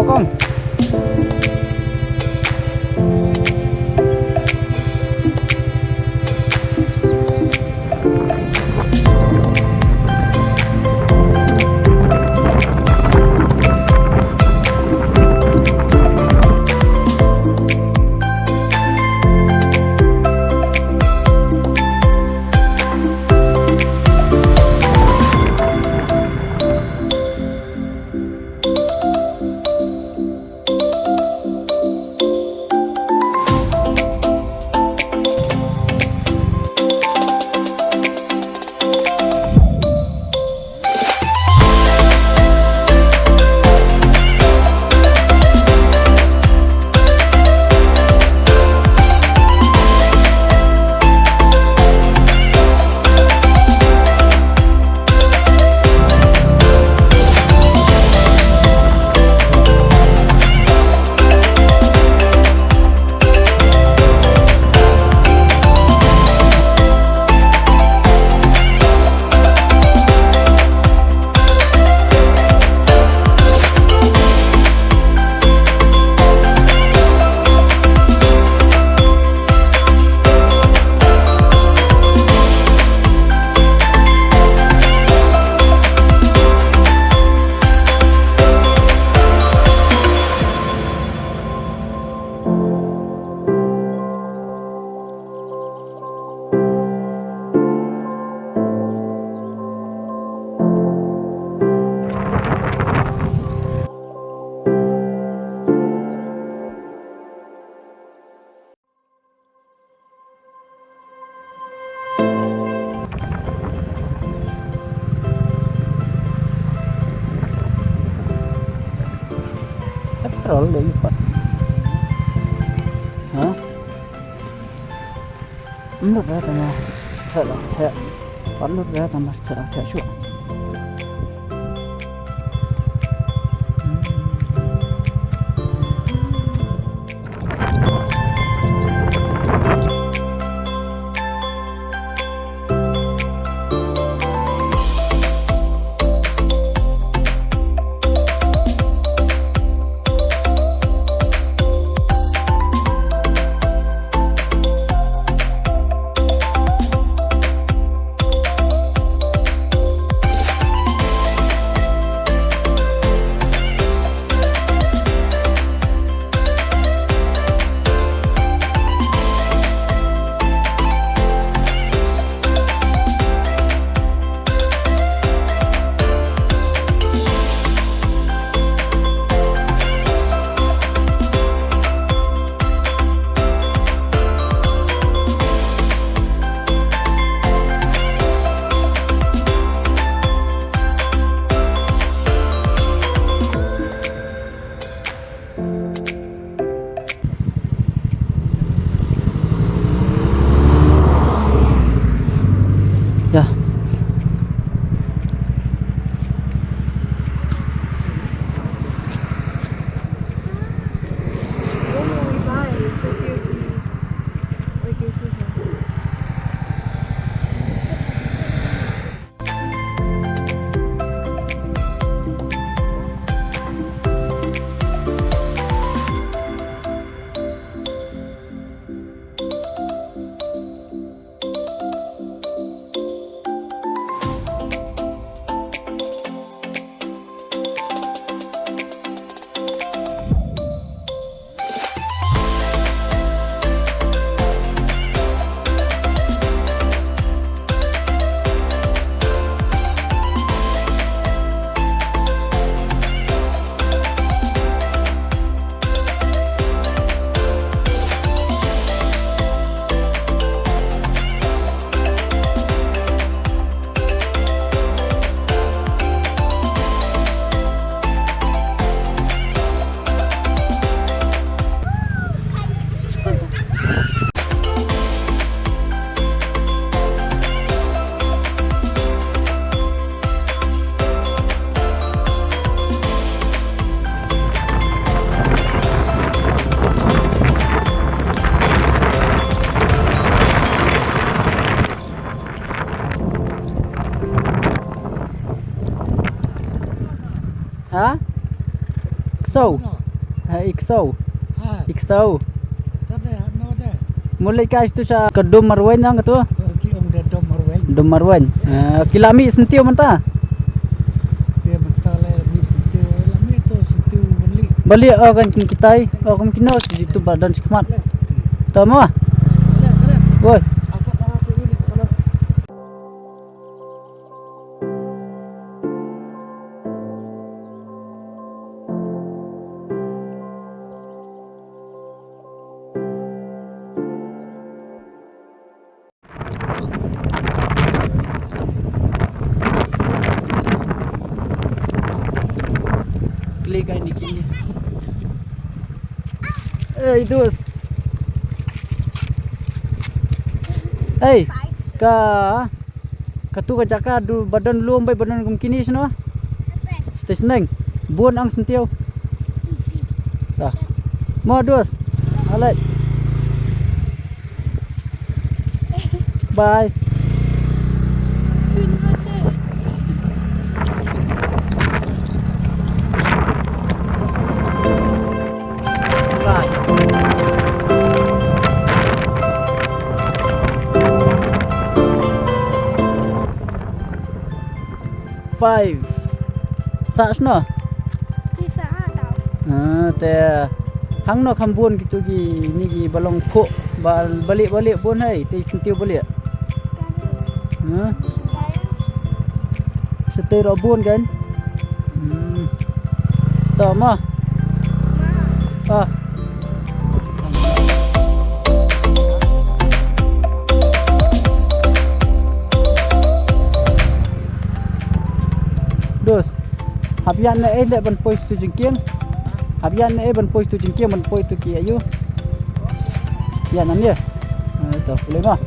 Assalamualaikum. Petrol deh Pak. Hah? Menurut saya tambah saya perlu saya tambah cerah syuk. Ya. Iksau. Iksau. Iksau. Mulai guys tu sa kedom marwen ang tu. Dom marwen. Kilami sentiu menta. Dia mentah le mi sentiu lami tu sentiu Balik kan kita kan kena situ badan sikmat. Tama. Woi. akak dah apa ini kalau Klik ini kini. Itu. Katu ka jaka du badan lu ambai badan kum kini sino. Station neng. Buon ang sentiu. Dah. Modus. Alright. Bye. Five. Sa sno. Bisa tau. Te hang no khambun gitu gi ni gi balong pho balik pun hai te sentiu balik. Setir robun kan. Tama. Dos. Habian na le ban pois tu jengkiang. Habian na ban pois tu jengkiang ban pois tu ki ayu. Ya nan dia. Tu boleh mah.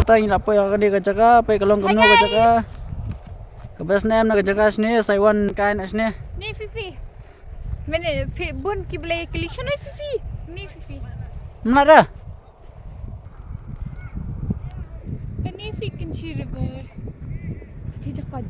Tanya apa yang dia kerja apa kalau kamu nak kerja kebetulan nem nak kerja sini Saiwan kain sini Ni FiFi. Mana bun ki boleh klishan ni FiFi. Ni FiFi. mana dah Kan ni FiFi Kynshi river. Tidak kau.